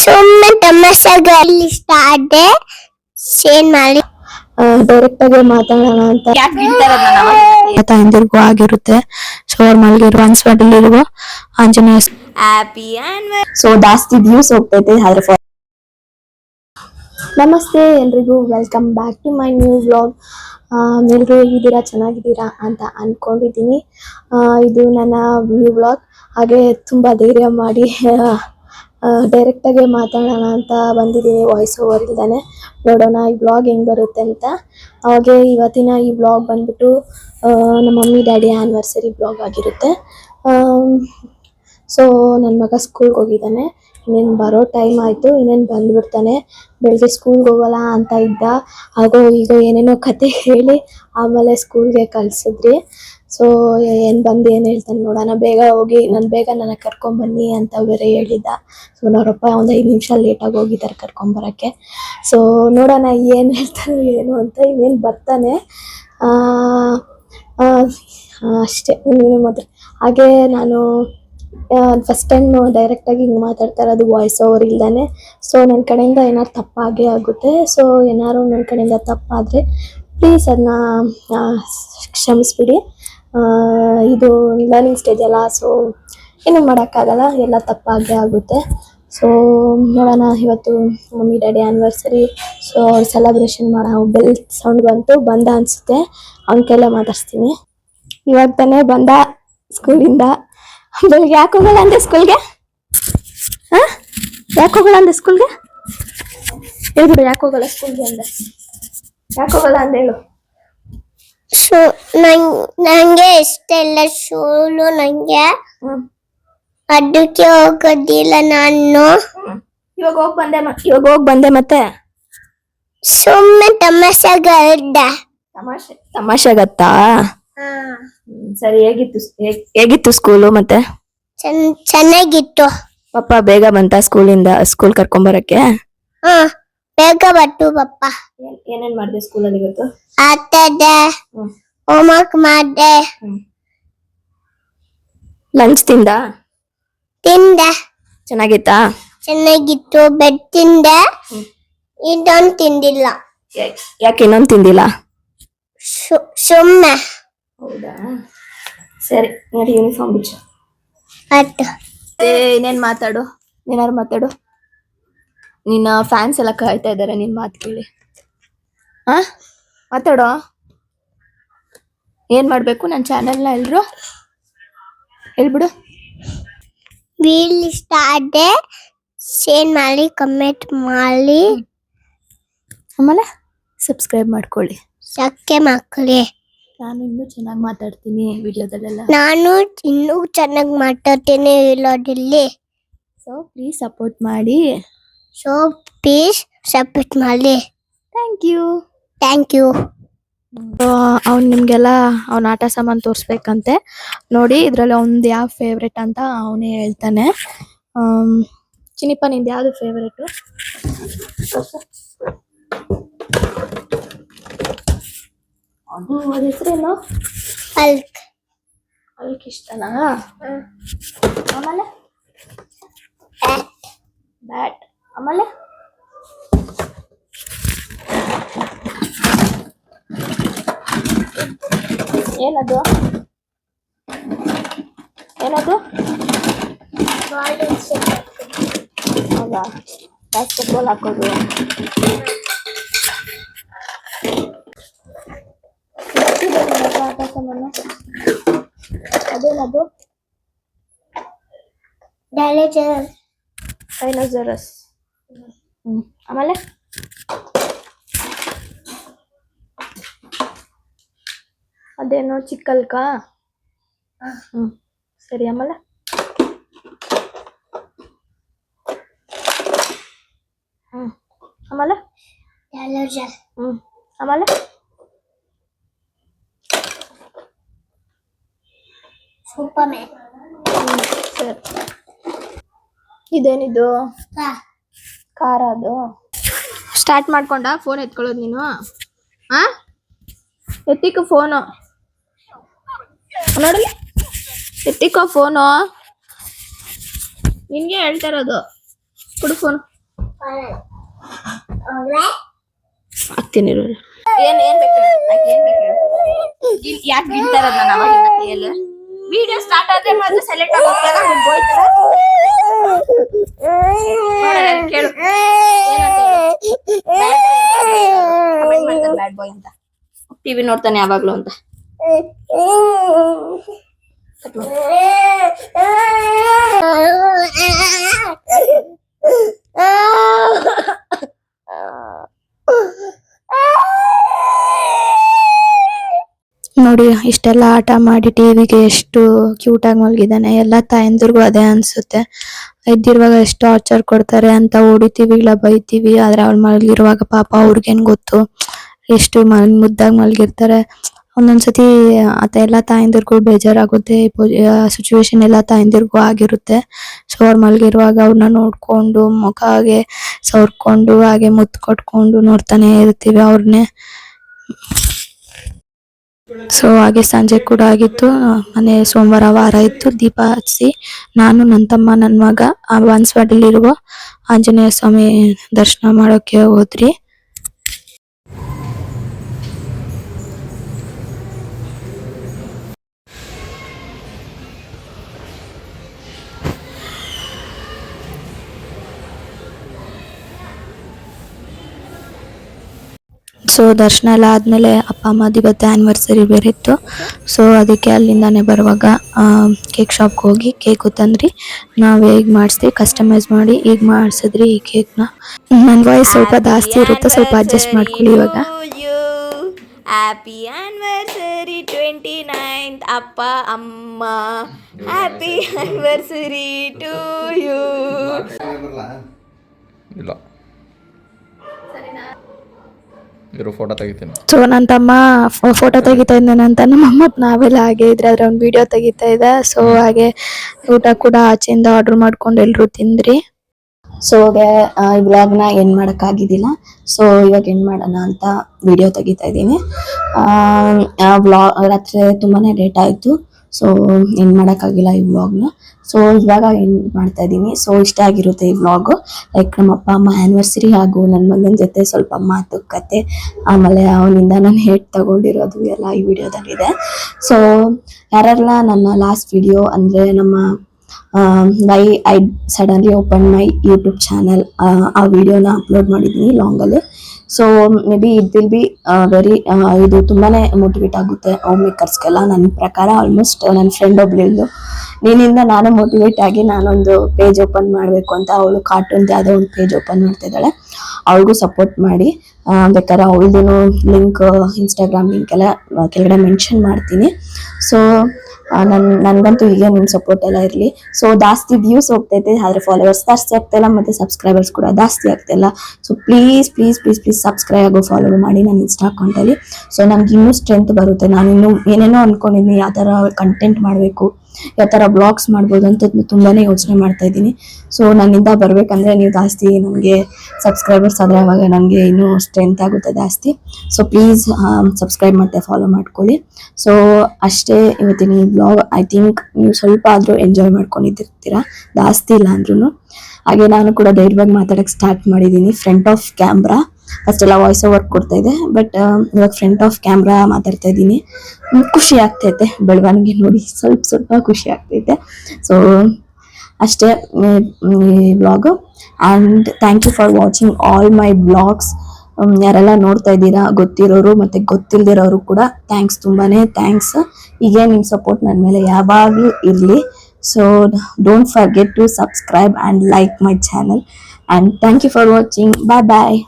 ಸುಮ್ಮನೆ ತಮಾಷೆಗಳಲ್ಲಿ ಸ್ಟಾರ್ಟ್ ಸೇನ್ ಮಾಡಿ ಡೈರೆಕ್ಟ್ ಆಗಿ ಮಾತಾಡೋಣ ಅಂತ ತಾಯಂದಿರ್ಗೂ ಆಗಿರುತ್ತೆ. ಸೊ ಅವ್ರ ಮಲ್ಗಿರುವ ಅನ್ಸ್ವಾಡಲ್ಲಿರುವ ಆಂಜನೇಯ ಹ್ಯಾಪಿ ಆನಿವರ್ಸರಿ. ಸೊ ಜಾಸ್ತಿ ವ್ಯೂಸ್ ಹೋಗ್ತೈತೆ ಆದ್ರೆ ನಮಸ್ತೆ ಎಲ್ರಿಗೂ, welcome back to my new vlog. ಎಲ್ರು ಹೇಗಿದ್ದೀರಾ, ಚೆನ್ನಾಗಿದ್ದೀರಾ ಅಂತ ಅನ್ಕೊಂಡಿದ್ದೀನಿ. ಇದು ನನ್ನ ನ್ಯೂ ವ್ಲಾಗ್. ಹಾಗೆ ತುಂಬ ಧೈರ್ಯ ಮಾಡಿ ಡೈರೆಕ್ಟಾಗಿ ಮಾತಾಡೋಣ ಅಂತ ಬಂದಿದ್ದೀನಿ, ವಾಯ್ಸ್ ಓವರ್ ಇಲ್ದಾನೆ. ನೋಡೋಣ ಈ ವ್ಲಾಗ್ ಹೆಂಗೆ ಬರುತ್ತೆ ಅಂತ. ಹಾಗೆ ಇವತ್ತಿನ ಈ ವ್ಲಾಗ್ ಬಂದ್ಬಿಟ್ಟು ನಮ್ಮ ಮಮ್ಮಿ ಡ್ಯಾಡಿ ಆ್ಯನಿವರ್ಸರಿ ವ್ಲಾಗ್ ಆಗಿರುತ್ತೆ. ಸೊ ನನ್ನ ಮಗ ಸ್ಕೂಲ್ಗೆ ಹೋಗಿದ್ದಾನೆ, ಇನ್ನೇನು ಬರೋ ಟೈಮ್ ಆಯಿತು, ಇನ್ನೇನು ಬಂದುಬಿಡ್ತಾನೆ. ಬೆಳಗ್ಗೆ ಸ್ಕೂಲ್ಗೆ ಹೋಗಲ್ಲ ಅಂತ ಇದ್ದ, ಹಾಗೂ ಈಗ ಏನೇನೋ ಕತೆ ಹೇಳಿ ಆಮೇಲೆ ಸ್ಕೂಲ್ಗೆ ಕಳಿಸಿದ್ರಿ. ಸೊ ಬಂದು ಏನು ಹೇಳ್ತಾನೆ ನೋಡೋಣ. ಬೇಗ ಹೋಗಿ ಬೇಗ ನನಗೆ ಕರ್ಕೊಂಬನ್ನಿ ಅಂತ ಬೇರೆ ಹೇಳಿದ್ದ. ಸೊ ಅವರಪ್ಪ ಒಂದು 5 ನಿಮಿಷ ಲೇಟಾಗಿ ಹೋಗಿದ್ದಾರೆ ಕರ್ಕೊಂಬರೋಕ್ಕೆ. ಸೊ ನೋಡೋಣ ಏನು ಹೇಳ್ತಾನೆ ಏನು ಅಂತ. ಇನ್ನೇನು ಬರ್ತಾನೆ ಅಷ್ಟೇ. ಮೊದಲು ಹಾಗೆ ನಾನು ಫಸ್ಟ್ ಟೈಮ್ ಡೈರೆಕ್ಟಾಗಿ ಹಿಂಗೆ ಮಾತಾಡ್ತಾ ಇರೋದು, ವಾಯ್ಸ್ ಓವರ್ ಇಲ್ದಾನೆ. ಸೊ ನನ್ನ ಕಡೆಯಿಂದ ಏನಾದ್ರು ತಪ್ಪಾಗೇ ಆಗುತ್ತೆ. ಸೊ ಏನಾದ್ರು ನನ್ನ ಕಡೆಯಿಂದ ತಪ್ಪಾದರೆ ಪ್ಲೀಸ್ ಅದನ್ನ ಕ್ಷಮಿಸ್ಬಿಡಿ. ಇದು ಲರ್ನಿಂಗ್ ಸ್ಟೇಜ್ ಅಲ್ಲ, ಸೊ ಏನೂ ಮಾಡೋಕ್ಕಾಗಲ್ಲ, ಎಲ್ಲ ತಪ್ಪಾಗೇ ಆಗುತ್ತೆ. ಸೊ ನೋಡೋಣ, ಇವತ್ತು ಮಮ್ಮಿ ಡ್ಯಾಡಿ ಆ್ಯನಿವರ್ಸರಿ. ಸೊ ಅವ್ರು ಸೆಲೆಬ್ರೇಷನ್ ಮಾಡೋ ಬೆಲ್ ಸೌಂಡ್ ಬಂದ ಅನಿಸುತ್ತೆ. ಅವ್ನ ಕೈಲೇ ಮಾತಾಡ್ಸ್ತೀನಿ. ಇವಾಗ ತಾನೇ ಬಂದ ಸ್ಕೂಲಿಂದ. ಬೆಳಿಗ್ಗೆ ಯಾಕೆ ಹೋಗಲ್ಲ ಅಂದೆ ಸ್ಕೂಲ್ಗೆ? ಯಾಕೆ ಹೋಗಲ್ಲ ಅಂದೆ ಸ್ಕೂಲ್ಗೆ? ಹೇಳ್ಬಿಡು, ಯಾಕೆ ಹೋಗಲ್ಲ ಸ್ಕೂಲ್ಗೆ ಅಂದೆ? ಯಾಕೆ ಹೋಗಲ್ಲ ಅಂದ ಹೇಳು. ನಂಗೆ ಇಷ್ಟ ಇಲ್ಲ ಶೂಲು, ನಂಗೆ ಅದಕ್ಕೆ ಹೋಗೋದಿಲ್ಲ ನಾನು. ಇವಾಗ ಹೋಗಿ ಬಂದೆ ಮತ್ತೆ ಸುಮ್ಮನೆ ತಮಾಷೆಗಳ್ದ ತಮಾಷೆಗತ್ತಾ? ಸರಿ, ಹೇಗಿತ್ತು ಸ್ಕೂಲು ಮತ್ತೆ? ಚೆನ್ನಾಗಿತ್ತು. ಪಪ್ಪ ಬೇಗ ಬಂತ ಸ್ಕೂಲ್ ಕರ್ಕೊಂಬರಕ್ಕೆ? ಬೇಗ ಬಟ್ಟು ಪಪ್ಪ. ಏನೇನ್ ಮಾಡಿದೆ ಸ್ಕೂಲಲ್ಲಿ ಇವತ್ತು? ಆಟದೆ, ಹೋಮ್ವರ್ಕ್ ಮಾಡಿದೆ. ಲಂಚ್ ತಿಂದೆ? ಚೆನ್ನಾಗಿತ್ತಾ? ಚೆನ್ನಾಗಿತ್ತು. ಬೆಡ್ ತಿಂದೆ, ಇದೊಂದು ತಿಂದಿಲ್ಲ. ಯಾಕೆ ಇನ್ನೊಂದು ತಿಂದಿಲ್ಲ? ಸುಮ್ಮನೆ. ಹೌದಾ, ಸರಿ ನೋಡಿ. ಯೂನಿಫಾರ್ಮ್ ಬಿಚ್ಚು. ಇನ್ನೇನ್ ಮಾತಾಡು, ನೀನಾರು ಮಾತಾಡು. ನಿನ್ನ ಫ್ಯಾನ್ಸ್ ಎಲ್ಲ ಕಾಯ್ತಾ ಇದ್ದಾರೆ ನಿನ್ ಮಾತು ಕೇಳಿ. ಮಾತಾಡೋ. ಏನ್ ಮಾಡ್ಬೇಕು ನನ್ನ ಚಾನೆಲ್ನ ಎಲ್ರು ಹೇಳ್ಬಿಡು. ವೀಲ್ ಇಷ್ಟ ಆದ್ರೆ ಶೇರ್ ಮಾಡಿ, ಕಮೆಂಟ್ ಮಾಡಿ, ಆಮೇಲೆ ಸಬ್ಸ್ಕ್ರೈಬ್ ಮಾಡ್ಕೊಳ್ಳಿ. ಸಕ್ಕೆ ಮಕ್ಕಳೇ. ನಾನು ಇನ್ನೂ ಚೆನ್ನಾಗಿ ಮಾತಾಡ್ತೀನಿ ವಿಡಿಯೋದಲ್ಲೆಲ್ಲ. ನಾನು ಇನ್ನೂ ಚೆನ್ನಾಗಿ ಮಾತಾಡ್ತೀನಿ ವಿಡಿಯೋದಲ್ಲಿ. ಸೊ ಪ್ಲೀಸ್ ಸಪೋರ್ಟ್ ಮಾಡಿ. Thank you. ಅವ್ನು ನಿಮಗೆಲ್ಲ ಅವ್ನ ಆಟ ಸಾಮಾನು ತೋರಿಸ್ಬೇಕಂತೆ. ನೋಡಿ ಇದರಲ್ಲಿ ಅವ್ನದು ಯಾವ ಫೇವ್ರೆಟ್ ಅಂತ ಅವನೇ ಹೇಳ್ತಾನೆ. ಚಿನಿಪ್ಪ, ನಿಂದು ಯಾವುದು ಫೇವ್ರೆಟು? ಅದು ಹೆಸರೇನು? ಅಲ್ಕ್ ಇಷ್ಟನಾ? ಆಮೇಲೆ ಬ್ಯಾಟ್. ಆಮೇಲೆ ಏನದು? ಹೌದಾ, ಬಾಸ್ಕೆಟ್ಬಾಲ್ ಹಾಕೋದು. ಆಟ ಸಾಮಾನು ಅದೇನದು? ಡೈನೋಸರಸ್. ಆಮೇಲೆ ಅದೇನೋ ಚಿಕ್ಕಲ್ಕ. ಸರಿ, ಆಮೇಲೆ ಆಮೇಲೆ ಆಮೇಲೆ ಸೂಪರ್ಮ್ಯಾನ್. ಸರಿ, ಇದೇನಿದು? ಕಾರ. ಅದು ಸ್ಟಾರ್ಟ್ ಮಾಡ್ಕೊಂಡ ಫೋನ್ ಎತ್ಕೊಳ್ಳೋದು ನೀನು? ಎತ್ತಿಕೋ ಫೋನು, ನೋಡಿ ಎತ್ತಿಕೋ ಫೋನು. ನಿನ್ಗೆ ಹೇಳ್ತಾ ಇರೋದು, ಕೊಡು ಫೋನು. ಹಾಕ್ತೀನಿ ಇರು. ಏನ್ ಬೇಕು ಏನ್ ಬೇಕು ಯಾಕೆ ಗಿಡ್ತಾರ ನಾನು ಅವಾಗಿನ ಕೈಯಲ್ಲಿ ವಿಡಿಯೋ ಸ್ಟಾರ್ಟ್ ಆದ್ರೆ ಮಾತ್ರ ಸೆಲೆಕ್ಟ್ ಆಗೋಗ್ತಾರ ಕೇಳು ಬ್ಯಾಡ್ ಬಾಯ್ ಅಂತ ಟಿವಿ ನೋಡ್ತಾನೆ ಯಾವಾಗ್ಲೂ ಅಂತ ನೋಡಿ ಇಷ್ಟೆಲ್ಲ ಆಟ ಮಾಡಿ ಟಿವಿಗೆ ಎಷ್ಟು ಕ್ಯೂಟ್ ಆಗಿ ಮಲಗಿದಾನೆ. ಎಲ್ಲ ತಾಯಂದಿರ್ಗೂ ಅದೇ ಅನ್ಸುತ್ತೆ. ಎದ್ದಿರುವಾಗ ಎಷ್ಟು ಟಾರ್ಚರ್ ಕೊಡ್ತಾರೆ ಅಂತ ಹೊಡಿತೀವಿ ಇಲ್ಲ ಬೈತೀವಿ, ಆದ್ರೆ ಅವ್ಳು ಮಲಗಿರುವಾಗ ಪಾಪ ಅವ್ರಿಗೇನ್ ಗೊತ್ತು ಎಷ್ಟು ಮುದ್ದಾಗಿ ಮಲಗಿರ್ತಾರೆ. ಒಂದೊಂದ್ಸತಿ ಆತ ಎಲ್ಲ ತಾಯಂದಿರ್ಗೂ ಬೇಜಾರಾಗುತ್ತೆ. ಸಿಚುವೇಶನ್ ಎಲ್ಲ ತಾಯಂದಿರ್ಗೂ ಆಗಿರುತ್ತೆ. ಸೊ ಅವ್ರು ಮಲಗಿರುವಾಗ ಅವ್ರನ್ನ ನೋಡ್ಕೊಂಡು ಮುಖಗೆ ಸವರ್ಕೊಂಡು ಹಾಗೆ ಮುತ್ತು ಕೊಟ್ಕೊಂಡು ನೋಡ್ತಾನೆ ಇರ್ತೀವಿ ಅವ್ರನ್ನೇ. ಸೊ ಹಾಗೆ ಸಂಜೆ ಕೂಡ ಆಗಿತ್ತು. ಮನೆ ಸೋಮವಾರ ವಾರ ಇತ್ತು. ದೀಪ ಹಚ್ಚಿ ನಾನು ನನ್ನ ತಮ್ಮ ನನ್ನ ಮಗ ಬಾನ್ಸ್ವಾಡಿಲಿರುವ ಆಂಜನೇಯ ಸ್ವಾಮಿ ದರ್ಶನ ಮಾಡೋಕೆ ಹೋದ್ರಿ. ಸೊ ದರ್ಶನ ಎಲ್ಲ ಆದಮೇಲೆ ಅಪ್ಪ ಅಮ್ಮದು ಇವತ್ತು ಆ್ಯನಿವರ್ಸರಿ ಬೇರೆ ಇತ್ತು. ಸೊ ಅದಕ್ಕೆ ಅಲ್ಲಿಂದಾನೆ ಬರುವಾಗ ಕೇಕ್ ಶಾಪ್ಗೆ ಹೋಗಿ ಕೇಕು ತಂದ್ರಿ. ನಾವು ಹೇಗೆ ಮಾಡಿಸ್ತೀವಿ ಕಸ್ಟಮೈಸ್ ಮಾಡಿ ಈಗ ಮಾಡಿಸಿದ್ರಿ ಈ ಕೇಕ್ನ. ನನ್ನ ವಾಯ್ಸ್ ಸ್ವಲ್ಪ ಜಾಸ್ತಿ ಇರುತ್ತೆ, ಸ್ವಲ್ಪ ಅಡ್ಜಸ್ಟ್ ಮಾಡ್ಕೊಳ್ಳಿ. ಇವಾಗ ಹ್ಯಾಪಿ ಆ್ಯನಿವರ್ಸರಿ 29th ಅಪ್ಪ ಅಮ್ಮ, ಹ್ಯಾಪಿ ಆ್ಯನಿವರ್ಸರಿ ಟು ಯು. ಇಲ್ಲ ಇರೋ ಫೋಟೋ ತೆಗಿತೀನಿ. ಸೊ ನನ್ನ ತಮ್ಮ ಫೋಟೋ ತೆಗಿತಾ ಇದ್ದಾನೆ ಅಂತ ನಮ್ಮಮ್ಮ ನಾವೆಲ್ಲ ಹಾಗೆ ಇದ್ರೆ ಅದ್ರ ಒಂದು ವಿಡಿಯೋ ತೆಗಿತಾ ಇದ್ದ. ಸೊ ಹಾಗೆ ಊಟ ಕೂಡ ಆಚೆಯಿಂದ ಆರ್ಡರ್ ಮಾಡ್ಕೊಂಡು ಎಲ್ರು ತಿಂದ್ರಿ. ಸೊ ಈ ವ್ಲಾಗ್ನ ಎಂಡ್ ಮಾಡೋಕ್ಕಾಗಿದ್ದಿಲ್ಲ. ಸೊ ಇವಾಗ ಎಂಡ್ ಮಾಡೋಣ ಅಂತ ವಿಡಿಯೋ ತೆಗಿತಾ ಇದ್ದೀನಿ. ರಾತ್ರಿ ತುಂಬಾ ಲೇಟ್ ಆಯಿತು. ಸೊ ಎಂಡ್ ಮಾಡೋಕ್ಕಾಗಿಲ್ಲ ಈ ವ್ಲಾಗ್ನ. ಸೊ ಇವಾಗ ಎಂಡ್ ಮಾಡ್ತಾ ಇದ್ದೀನಿ. ಸೊ ಇಷ್ಟ ಆಗಿರುತ್ತೆ ಈ ವ್ಲಾಗು. ಲೈಕ್ ನಮ್ಮ ಅಪ್ಪ ಅಮ್ಮ ಆ್ಯನಿವರ್ಸರಿ ಹಾಗೂ ನನ್ನ ಮಗನ ಜೊತೆ ಸ್ವಲ್ಪ ಮಾತುಕತೆ, ಆಮೇಲೆ ಅವನಿಂದ ನಾನು ಹೇಟ್ ತಗೊಂಡಿರೋದು ಎಲ್ಲ ಈ ವಿಡಿಯೋದಲ್ಲಿದೆ. ಸೊ ಯಾರೆಲ್ಲ ನನ್ನ ಲಾಸ್ಟ್ ವಿಡಿಯೋ ಅಂದರೆ ನಮ್ಮ why I suddenly open my YouTube channel ಆ ವಿಡಿಯೋನ ಅಪ್ಲೋಡ್ ಮಾಡಿದ್ದೀನಿ ಲಾಂಗಲ್ಲಿ. So maybe it will be very ಇದು ತುಂಬಾ ಮೋಟಿವೇಟ್ ಆಗುತ್ತೆ ಹೋಮ್ ಮೇಕರ್ಸ್ಗೆಲ್ಲ. ನನ್ನ ಪ್ರಕಾರ ಆಲ್ಮೋಸ್ಟ್ ನನ್ನ ಫ್ರೆಂಡ್ ಒಬ್ಳಿದ್ದು ನೀನಿಂದ ನಾನು ಮೋಟಿವೇಟ್ ಆಗಿ ನಾನೊಂದು ಪೇಜ್ ಓಪನ್ ಮಾಡಬೇಕು ಅಂತ ಅವಳು ಕಾರ್ಟೂನ್ದು ಯಾವುದೋ ಒಂದು ಪೇಜ್ ಓಪನ್ ಮಾಡ್ತಿದ್ದಾಳೆ. ಅವಳಿಗೂ ಸಪೋರ್ಟ್ ಮಾಡಿ. ಬೇಕಾದ್ರೆ ಅವಳದು ಲಿಂಕ್ ಇನ್ಸ್ಟಾಗ್ರಾಮ್ ಲಿಂಕ್ ಎಲ್ಲ ಕೆಳಗಡೆ ಮೆನ್ಷನ್ ಮಾಡ್ತೀನಿ. ಸೊ ನನಗಂತೂ ಹೀಗೆ ನಿಮ್ಮ ಸಪೋರ್ಟ್ ಎಲ್ಲ ಇರಲಿ. ಸೊ ಜಾಸ್ತಿ ವ್ಯೂಸ್ ಹೋಗ್ತೈತೆ, ಆದರೆ ಫಾಲೋವರ್ಸ್ ಜಾಸ್ತಿ ಆಗ್ತಾಯಿಲ್ಲ ಮತ್ತು ಸಬ್ಸ್ಕ್ರೈಬರ್ಸ್ ಕೂಡ ಜಾಸ್ತಿ ಆಗ್ತಾಯಿಲ್ಲ. So please please please please subscribe ಆಗೋ ಫಾಲೋ ಮಾಡಿ ನನ್ನ ಇನ್ಸ್ಟಾ ಅಕೌಂಟಲ್ಲಿ. ಸೊ ನನಗೆ ಇನ್ನೂ ಸ್ಟ್ರೆಂತ್ ಬರುತ್ತೆ. ನಾನು ಇನ್ನೂ ಏನೇನೋ ಅಂದ್ಕೊಂಡಿದ್ದೀನಿ, ಯಾವ ಥರ ಕಂಟೆಂಟ್ ಮಾಡಬೇಕು, ಯಾವ ಥರ ಬ್ಲಾಗ್ಸ್ ಮಾಡ್ಬೋದು ಅಂತ ತುಂಬಾ ಯೋಚನೆ ಮಾಡ್ತಾ ಇದ್ದೀನಿ. ಸೊ ನನ್ನಿಂದ ಬರಬೇಕಂದ್ರೆ ನೀವು ಜಾಸ್ತಿ ನನಗೆ ಸಬ್ಸ್ಕ್ರೈಬರ್ಸ್ ಆದರೆ ಅವಾಗ ನನಗೆ ಇನ್ನೂ ಸ್ಟ್ರೆಂತ್ ಆಗುತ್ತೆ ಜಾಸ್ತಿ. ಸೊ ಪ್ಲೀಸ್ ಸಬ್ಸ್ಕ್ರೈಬ್ ಮತ್ತು ಫಾಲೋ ಮಾಡ್ಕೊಳ್ಳಿ. ಸೊ ಅಷ್ಟೇ ಇವತ್ತಿನ ಈ ಬ್ಲಾಗ್. ಐ ಥಿಂಕ್ ನೀವು ಸ್ವಲ್ಪ ಆದರೂ ಎಂಜಾಯ್ ಮಾಡ್ಕೊಂಡಿರ್ತೀರಾ, ಜಾಸ್ತಿ ಇಲ್ಲ ಅಂದ್ರೂ. ಹಾಗೆ ನಾನು ಕೂಡ ಧೈರ್ಯವಾಗಿ ಮಾತಾಡೋಕ್ಕೆ ಸ್ಟಾರ್ಟ್ ಮಾಡಿದ್ದೀನಿ ಫ್ರಂಟ್ ಆಫ್ ಕ್ಯಾಮ್ರಾ. ಅಷ್ಟೆಲ್ಲ ವಾಯ್ಸ್ ಓವರ್ ಕೊಡ್ತಾ ಇದೆ, ಬಟ್ ಇವಾಗ ಫ್ರಂಟ್ ಆಫ್ ಕ್ಯಾಮ್ರಾ ಮಾತಾಡ್ತಾ ಇದ್ದೀನಿ. ಖುಷಿ ಆಗ್ತೈತೆ ಬೆಳವಣಿಗೆ ನೋಡಿ, ಸ್ವಲ್ಪ ಖುಷಿ ಆಗ್ತೈತೆ. ಸೊ ಅಷ್ಟೇ ಈ blog. And thank you for watching all my blogs. ಯಾರೆಲ್ಲ ನೋಡ್ತಾ ಇದ್ದೀರಾ, ಗೊತ್ತಿರೋರು ಮತ್ತು ಗೊತ್ತಿಲ್ದಿರೋರು ಕೂಡ ಥ್ಯಾಂಕ್ಸ್, ತುಂಬಾ ಥ್ಯಾಂಕ್ಸ್. ಹೀಗೆ ನಿಮ್ಮ ಸಪೋರ್ಟ್ ನನ್ನ ಮೇಲೆ ಯಾವಾಗಲೂ ಇರಲಿ. So don't forget to subscribe and like my channel. And thank you for watching. Bye bye.